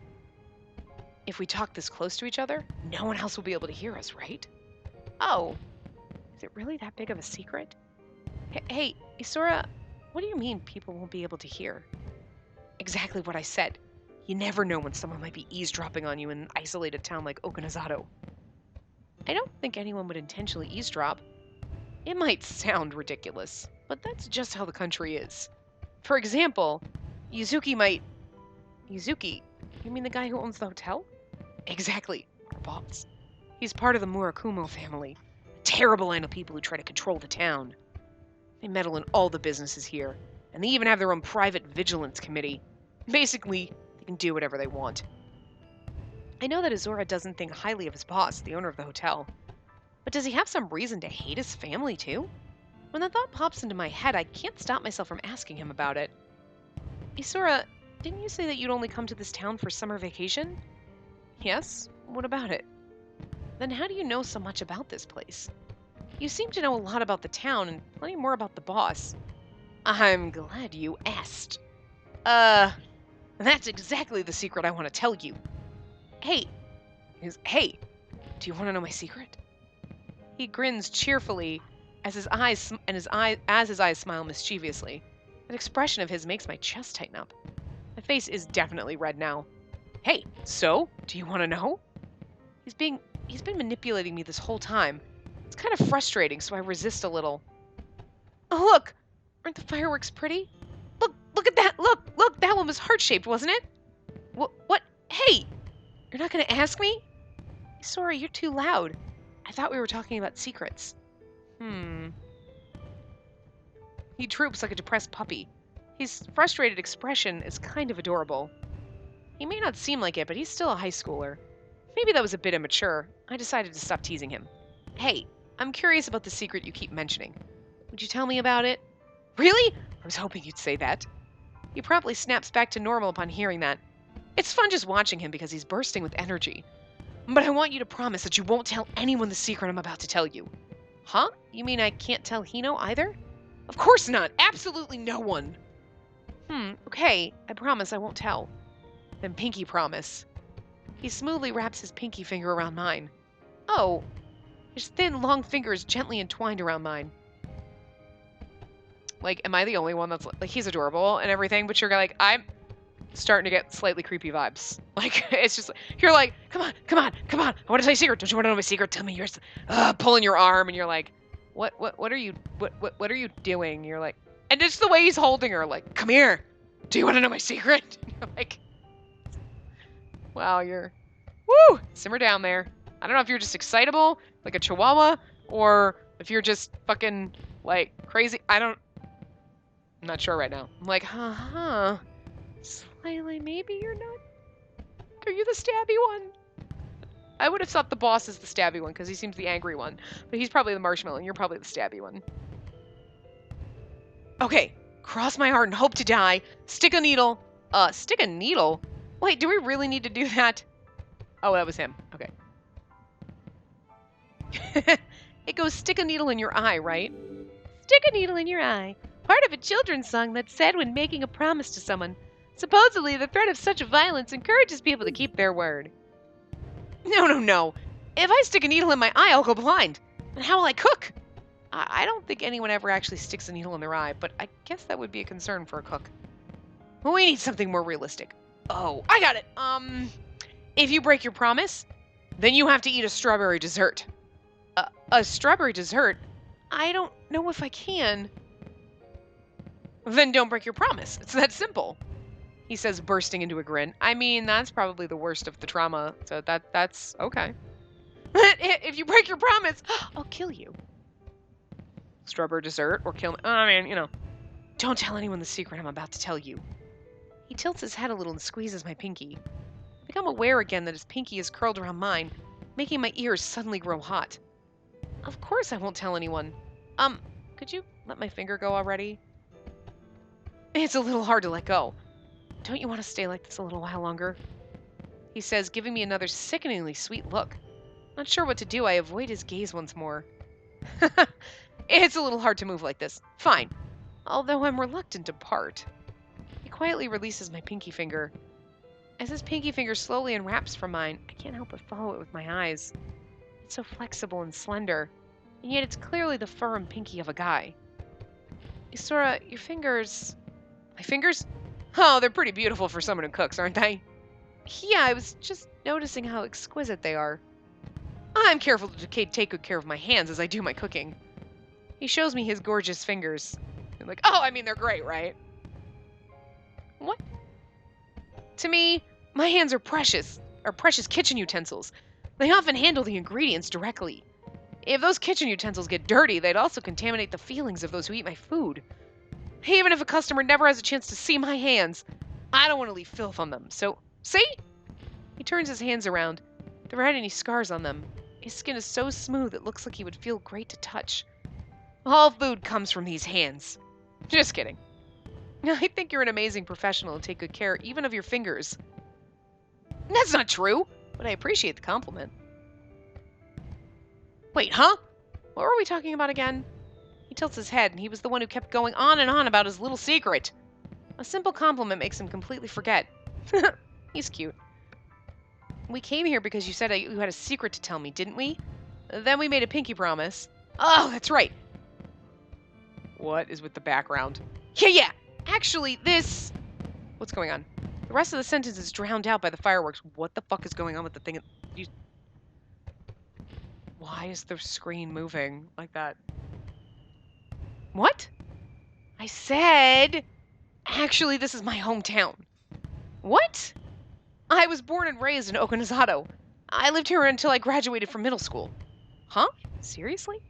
If we talk this close to each other, no one else will be able to hear us, right? Oh, is it really that big of a secret? Hey, Isora, what do you mean people won't be able to hear? Exactly what I said. You never know when someone might be eavesdropping on you in an isolated town like Okinazato. I don't think anyone would intentionally eavesdrop. It might sound ridiculous, but that's just how the country is. For example, Yuzuki might... Yuzuki? You mean the guy who owns the hotel? Exactly. Our boss. He's part of the Murakumo family. A terrible line of people who try to control the town. They meddle in all the businesses here, and they even have their own private vigilance committee. Basically, they can do whatever they want. I know that Azura doesn't think highly of his boss, the owner of the hotel. But does he have some reason to hate his family, too? When the thought pops into my head, I can't stop myself from asking him about it. Isura, didn't you say that you'd only come to this town for summer vacation? Yes? What about it? Then how do you know so much about this place? You seem to know a lot about the town and plenty more about the boss. I'm glad you asked. That's exactly the secret I want to tell you. Hey, do you want to know my secret? He grins cheerfully as his eyes smile mischievously. That expression of his makes my chest tighten up. My face is definitely red now. Hey, so do you want to know? He's been manipulating me this whole time. It's kind of frustrating, so I resist a little. Oh, look! Aren't the fireworks pretty? Look at that! Look! That one was heart-shaped, wasn't it? What? Hey! You're not gonna ask me? Sorry, you're too loud. I thought we were talking about secrets. He droops like a depressed puppy. His frustrated expression is kind of adorable. He may not seem like it, but he's still a high schooler. Maybe that was a bit immature. I decided to stop teasing him. Hey, I'm curious about the secret you keep mentioning. Would you tell me about it? Really? I was hoping you'd say that. He promptly snaps back to normal upon hearing that. It's fun just watching him because he's bursting with energy. But I want you to promise that you won't tell anyone the secret I'm about to tell you. Huh? You mean I can't tell Hino either? Of course not! Absolutely no one! Okay. I promise I won't tell. Then pinky promise. He smoothly wraps his pinky finger around mine. Oh. His thin, long fingers gently entwined around mine. Like, am I the only one that's like, he's adorable and everything, but you're like, I'm starting to get slightly creepy vibes. Like, it's just, you're like, come on. I want to tell you a secret. Don't you want to know my secret? Tell me yours. Pulling your arm, and you're like, what are you doing? You're like, and it's the way he's holding her, like, come here. Do you want to know my secret? You're like, wow, woo, simmer down there. I don't know if you're just excitable, like a chihuahua, or if you're just fucking, like, crazy. I'm not sure right now. I'm like, Slightly, maybe you're not. Are you the stabby one? I would have thought the boss is the stabby one, because he seems the angry one. But he's probably the marshmallow, and you're probably the stabby one. Okay, cross my heart and hope to die. Stick a needle. Stick a needle? Wait, do we really need to do that? Oh, that was him. Okay. It goes, stick a needle in your eye, right? Stick a needle in your eye. Part of a children's song that's said when making a promise to someone. Supposedly, the threat of such violence encourages people to keep their word. No. If I stick a needle in my eye, I'll go blind. And how will I cook? I don't think anyone ever actually sticks a needle in their eye, but I guess that would be a concern for a cook. We need something more realistic. Oh, I got it. If you break your promise, then you have to eat a strawberry dessert. A strawberry dessert? I don't know if I can. Then don't break your promise. It's that simple. He says, bursting into a grin. I mean, that's probably the worst of the trauma, so that's okay. If you break your promise, I'll kill you. Strawberry dessert or kill me. I mean, Don't tell anyone the secret I'm about to tell you. He tilts his head a little and squeezes my pinky. I become aware again that his pinky is curled around mine, making my ears suddenly grow hot. Of course I won't tell anyone. Could you let my finger go already? It's a little hard to let go. Don't you want to stay like this a little while longer? He says, giving me another sickeningly sweet look. Not sure what to do, I avoid his gaze once more. It's a little hard to move like this. Fine. Although I'm reluctant to part. He quietly releases my pinky finger. As his pinky finger slowly unwraps from mine, I can't help but follow it with my eyes. It's so flexible and slender, and yet it's clearly the firm pinky of a guy. Isura, your fingers... My fingers? Oh, they're pretty beautiful for someone who cooks, aren't they? Yeah, I was just noticing how exquisite they are. I'm careful to take good care of my hands as I do my cooking. He shows me his gorgeous fingers. I'm like, oh, I mean, they're great, right? What? To me, my hands are precious kitchen utensils. They often handle the ingredients directly. If those kitchen utensils get dirty, they'd also contaminate the feelings of those who eat my food. Even if a customer never has a chance to see my hands, I don't want to leave filth on them. So, see? He turns his hands around. There aren't any scars on them. His skin is so smooth it looks like he would feel great to touch. All food comes from these hands. Just kidding. I think you're an amazing professional and take good care even of your fingers. That's not true, but I appreciate the compliment. Wait, huh? What were we talking about again? He tilts his head, and he was the one who kept going on and on about his little secret. A simple compliment makes him completely forget. He's cute. We came here because you said you had a secret to tell me, didn't we? Then we made a pinky promise. Oh, that's right. What is with the background? Yeah. Actually, this... What's going on? The rest of the sentence is drowned out by the fireworks. What the fuck is going on with the thing? Why is the screen moving like that? What? I said... Actually, this is my hometown. What? I was born and raised in Okinazato. I lived here until I graduated from middle school. Huh? Seriously?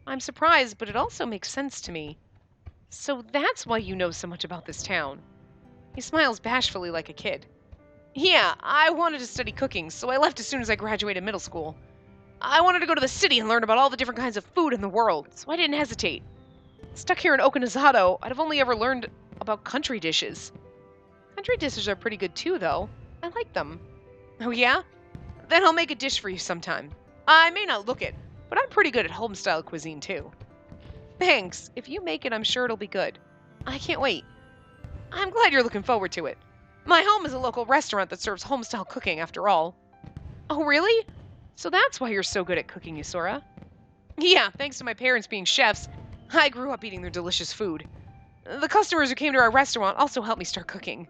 I'm surprised, but it also makes sense to me. So that's why you know so much about this town. He smiles bashfully like a kid. Yeah, I wanted to study cooking, so I left as soon as I graduated middle school. I wanted to go to the city and learn about all the different kinds of food in the world, so I didn't hesitate. Stuck here in Okinazato, I'd have only ever learned about country dishes. Country dishes are pretty good too, though. I like them. Oh yeah? Then I'll make a dish for you sometime. I may not look it, but I'm pretty good at home-style cuisine too. Thanks. If you make it, I'm sure it'll be good. I can't wait. I'm glad you're looking forward to it. My home is a local restaurant that serves home-style cooking, after all. Oh, really? So that's why you're so good at cooking, Yusora. Yeah, thanks to my parents being chefs, I grew up eating their delicious food. The customers who came to our restaurant also helped me start cooking.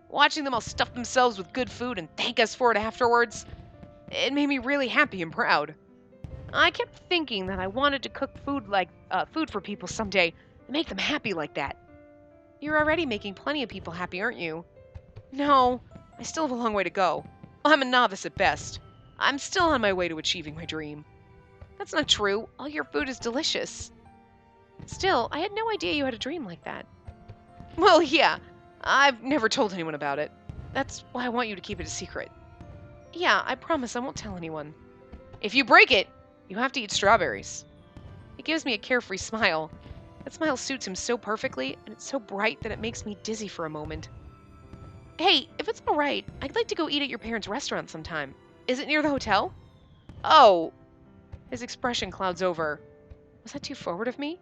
Watching them all stuff themselves with good food and thank us for it afterwards, it made me really happy and proud. I kept thinking that I wanted to cook food for people someday and make them happy like that. You're already making plenty of people happy, aren't you? No, I still have a long way to go. I'm a novice at best. I'm still on my way to achieving my dream. That's not true. All your food is delicious. Still, I had no idea you had a dream like that. Well, yeah. I've never told anyone about it. That's why I want you to keep it a secret. Yeah, I promise I won't tell anyone. If you break it, you have to eat strawberries. He gives me a carefree smile. That smile suits him so perfectly, and it's so bright that it makes me dizzy for a moment. Hey, if it's all right, I'd like to go eat at your parents' restaurant sometime. Is it near the hotel? Oh. His expression clouds over. Was that too forward of me?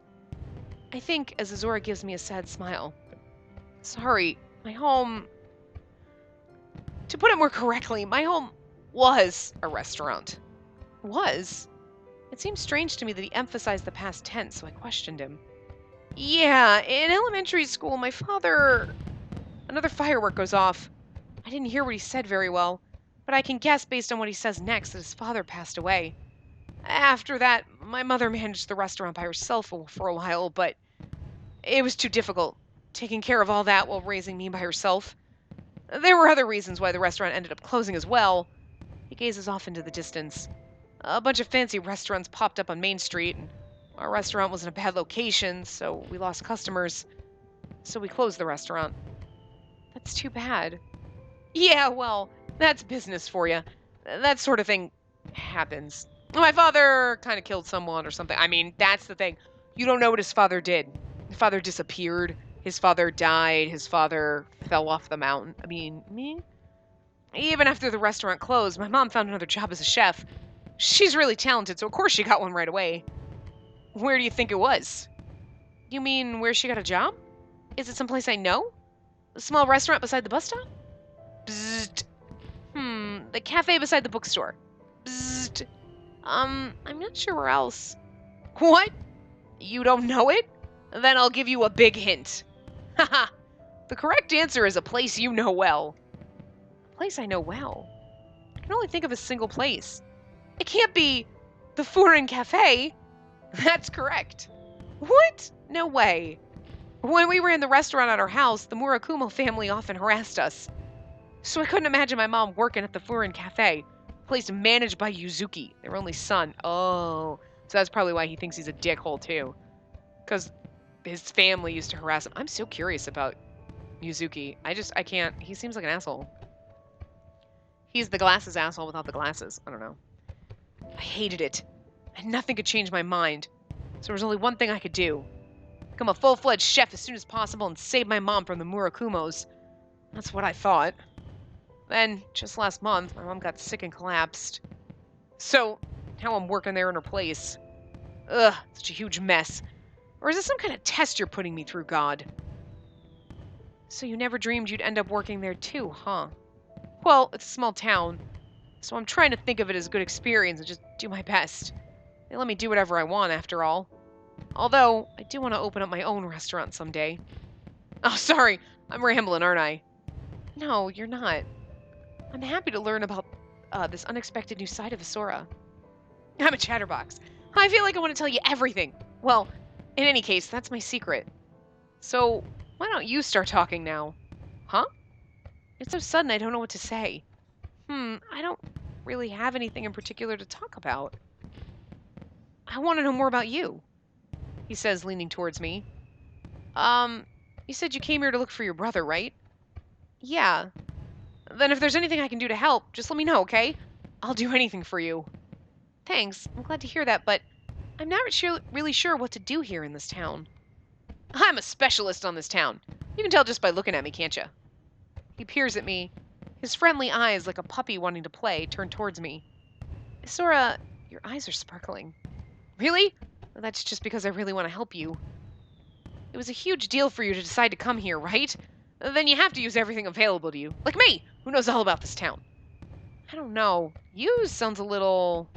I think, as Azora gives me a sad smile. Sorry, my home... To put it more correctly, my home was a restaurant. Was? It seemed strange to me that he emphasized the past tense, so I questioned him. Yeah, in elementary school, my father... Another firework goes off. I didn't hear what he said very well, but I can guess based on what he says next that his father passed away. After that, my mother managed the restaurant by herself for a while, but it was too difficult, taking care of all that while raising me by herself. There were other reasons why the restaurant ended up closing as well. He gazes off into the distance. A bunch of fancy restaurants popped up on Main Street, and our restaurant was in a bad location, so we lost customers. So we closed the restaurant. That's too bad. Yeah, well, that's business for you. That sort of thing happens. My father kind of killed someone or something. I mean, that's the thing. You don't know what his father did. His father disappeared. His father died. His father fell off the mountain. I mean, me? Even after the restaurant closed, my mom found another job as a chef. She's really talented, so of course she got one right away. Where do you think it was? You mean where she got a job? Is it someplace I know? A small restaurant beside the bus stop? Bzzzt. The cafe beside the bookstore. Bzzzt. I'm not sure where else. What? You don't know it? Then I'll give you a big hint. Haha. The correct answer is a place you know well. A place I know well? I can only think of a single place. It can't be the Furin Cafe. That's correct. What? No way. When we ran the restaurant at our house, the Murakumo family often harassed us. So I couldn't imagine my mom working at the Furin Cafe, a place managed by Yuzuki, their only son. Oh, so that's probably why he thinks he's a dickhole too. Because his family used to harass him. I'm so curious about Yuzuki. I can't. He seems like an asshole. He's the glasses asshole without the glasses. I don't know. I hated it. And nothing could change my mind. So there was only one thing I could do. Become a full-fledged chef as soon as possible and save my mom from the Murakumos. That's what I thought. Then, just last month, my mom got sick and collapsed. So, now I'm working there in her place. Ugh, such a huge mess. Or is this some kind of test you're putting me through, God? So you never dreamed you'd end up working there too, huh? Well, it's a small town, so I'm trying to think of it as a good experience and just do my best. They let me do whatever I want, after all. Although, I do want to open up my own restaurant someday. Oh, sorry, I'm rambling, aren't I? No, you're not. I'm happy to learn about this unexpected new side of Asura. I'm a chatterbox. I feel like I want to tell you everything. Well, in any case, that's my secret. So, why don't you start talking now? Huh? It's so sudden I don't know what to say. I don't really have anything in particular to talk about. I want to know more about you, he says, leaning towards me. You said you came here to look for your brother, right? Yeah. Then if there's anything I can do to help, just let me know, okay? I'll do anything for you. Thanks. I'm glad to hear that, but I'm not really sure what to do here in this town. I'm a specialist on this town. You can tell just by looking at me, can't you? He peers at me, his friendly eyes, like a puppy wanting to play, turned towards me. Sora, your eyes are sparkling. Really? Well, that's just because I really want to help you. It was a huge deal for you to decide to come here, right? Then you have to use everything available to you. Like me, who knows all about this town. I don't know. Use sounds a little...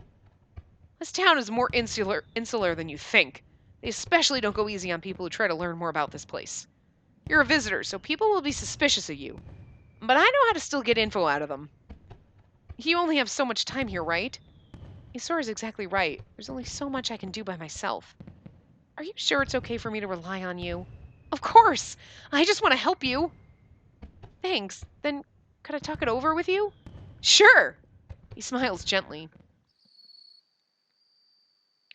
This town is more insular than you think. They especially don't go easy on people who try to learn more about this place. You're a visitor, so people will be suspicious of you. But I know how to still get info out of them. You only have so much time here, right? Isora's exactly right. There's only so much I can do by myself. Are you sure it's okay for me to rely on you? Of course! I just want to help you. Thanks. Then, could I talk it over with you? Sure! He smiles gently.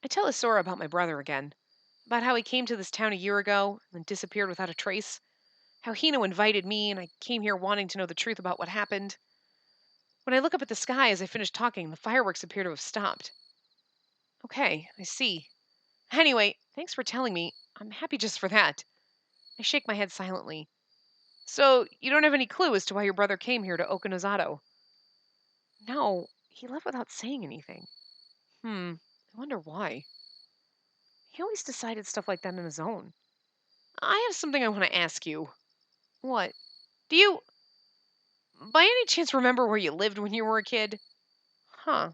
I tell Isora about my brother again. About how he came to this town a year ago and then disappeared without a trace. How Hino invited me and I came here wanting to know the truth about what happened. When I look up at the sky as I finish talking, the fireworks appear to have stopped. Okay, I see. Anyway, thanks for telling me. I'm happy just for that. I shake my head silently. So, you don't have any clue as to why your brother came here to Okinazato? No, he left without saying anything. I wonder why. He always decided stuff like that on his own. I have something I want to ask you. What? Do you, by any chance, remember where you lived when you were a kid? Huh.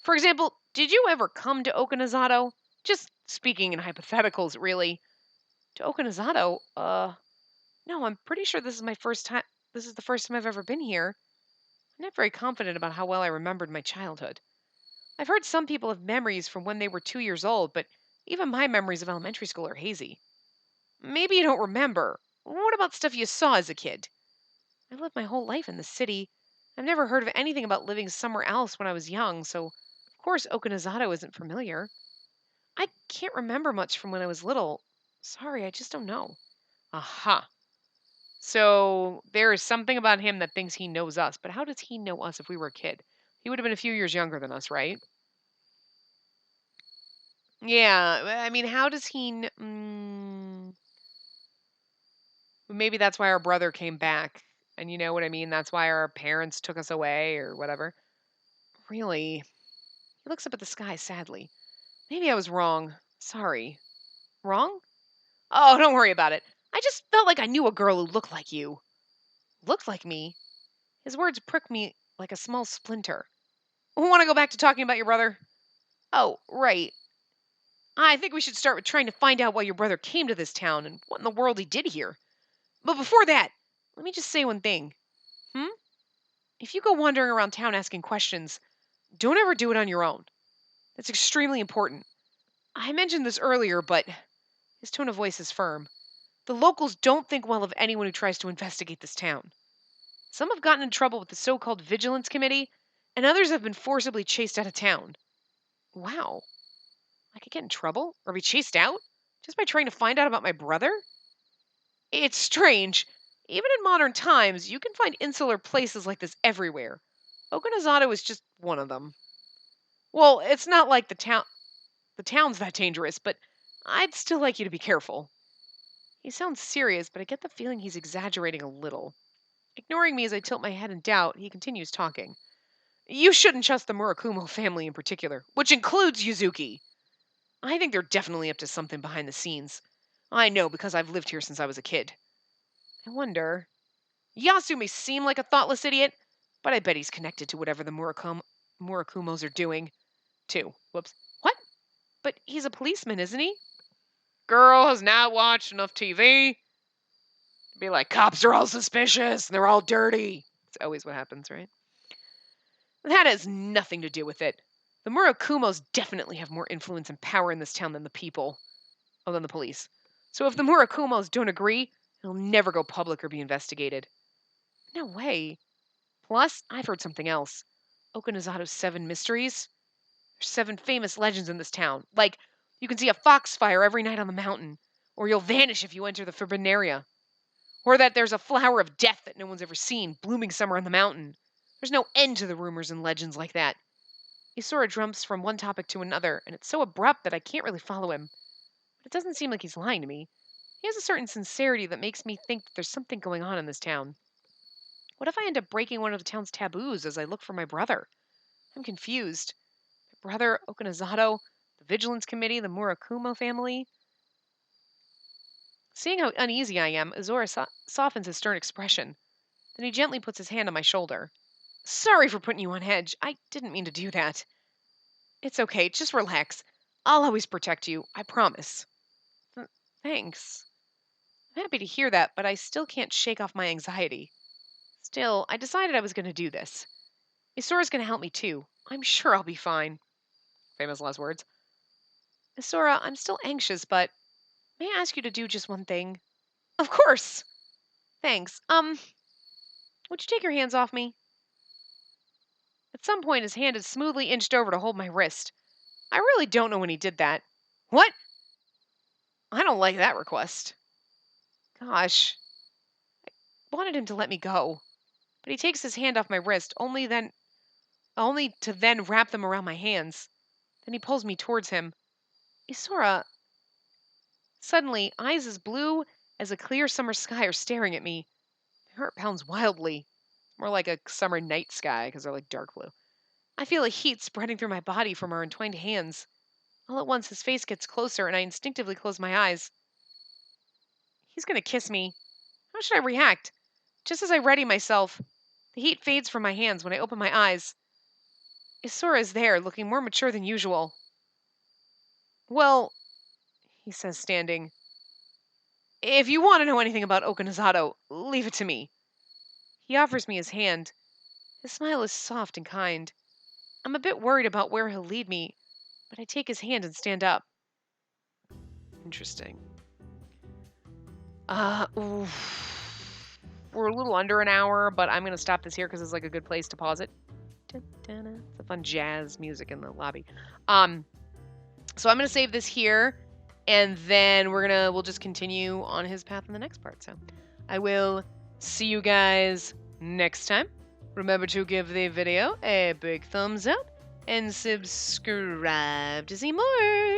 For example, did you ever come to Okinazato? Just speaking in hypotheticals, really. To Okinazato? No, I'm pretty sure this is my first time. This is the first time I've ever been here. I'm not very confident about how well I remembered my childhood. I've heard some people have memories from when they were 2 years old, but even my memories of elementary school are hazy. Maybe you don't remember. What about stuff you saw as a kid? I've lived my whole life in the city. I've never heard of anything about living somewhere else when I was young, so of course Okinazato isn't familiar. I can't remember much from when I was little. Sorry, I just don't know. Aha. So there is something about him that thinks he knows us, but how does he know us if we were a kid? He would have been a few years younger than us, right? Yeah, I mean, how does he? Maybe that's why our brother came back, and you know what I mean. That's why our parents took us away, or whatever. Really? He looks up at the sky sadly. Maybe I was wrong. Sorry. Wrong? Oh, don't worry about it. I just felt like I knew a girl who looked like you. Looked like me? His words prick me like a small splinter. Want to go back to talking about your brother? Oh, right. I think we should start with trying to find out why your brother came to this town and what in the world he did here. But before that, let me just say one thing. Hmm? If you go wandering around town asking questions, don't ever do it on your own. That's extremely important. I mentioned this earlier, but his tone of voice is firm. The locals don't think well of anyone who tries to investigate this town. Some have gotten in trouble with the so-called Vigilance Committee, and others have been forcibly chased out of town. Wow. I could get in trouble or be chased out just by trying to find out about my brother? It's strange. Even in modern times, you can find insular places like this everywhere. Okinazato is just one of them. Well, it's not like the town's that dangerous, but I'd still like you to be careful. He sounds serious, but I get the feeling he's exaggerating a little. Ignoring me as I tilt my head in doubt, he continues talking. You shouldn't trust the Murakumo family in particular, which includes Yuzuki. I think they're definitely up to something behind the scenes. I know because I've lived here since I was a kid. I wonder. Yasu may seem like a thoughtless idiot, but I bet he's connected to whatever the Murakumos are doing, too. Whoops. What? But he's a policeman, isn't he? Girl has not watched enough TV. Be like, cops are all suspicious and they're all dirty. It's always what happens, right? That has nothing to do with it. The Murakumos definitely have more influence and power in this town than the people. Oh, than the police. So if the Murakumos don't agree, it'll never go public or be investigated. No way. Plus, I've heard something else. Okinazato's 7 mysteries. There's 7 famous legends in this town. Like, you can see a foxfire every night on the mountain, or you'll vanish if you enter the forbidden area. Or that there's a flower of death that no one's ever seen blooming somewhere on the mountain. There's no end to the rumors and legends like that. Isora jumps from one topic to another, and it's so abrupt that I can't really follow him. But it doesn't seem like he's lying to me. He has a certain sincerity that makes me think that there's something going on in this town. What if I end up breaking one of the town's taboos as I look for my brother? I'm confused. My brother, Okinazato, the Vigilance Committee, the Murakumo family. Seeing how uneasy I am, Azora softens his stern expression. Then he gently puts his hand on my shoulder. Sorry for putting you on edge. I didn't mean to do that. It's okay. Just relax. I'll always protect you. I promise. Thanks. I'm happy to hear that, but I still can't shake off my anxiety. Still, I decided I was going to do this. Isora's going to help me too. I'm sure I'll be fine. Famous last words. Isora, I'm still anxious, but may I ask you to do just one thing? Of course. Thanks. Would you take your hands off me? At some point, his hand had smoothly inched over to hold my wrist. I really don't know when he did that. What? I don't like that request. Gosh. I wanted him to let me go. But he takes his hand off my wrist, only to then wrap them around my hands. Then he pulls me towards him. Isora. Suddenly, eyes as blue as a clear summer sky are staring at me. My heart pounds wildly. More like a summer night sky, because they're like dark blue. I feel a heat spreading through my body from our entwined hands. All at once, his face gets closer, and I instinctively close my eyes. He's going to kiss me. How should I react? Just as I ready myself, the heat fades from my hands when I open my eyes. Isora is there, looking more mature than usual. Well, he says, standing. If you want to know anything about Okinazato, leave it to me. He offers me his hand. His smile is soft and kind. I'm a bit worried about where he'll lead me, but I take his hand and stand up. Interesting. We're a little under an hour, but I'm going to stop this here because it's like a good place to pause it. It's a fun jazz music in the lobby. So I'm going to save this here, and then we'll just continue on his path in the next part. So I will see you guys next time. Remember to give the video a big thumbs up and subscribe to see more.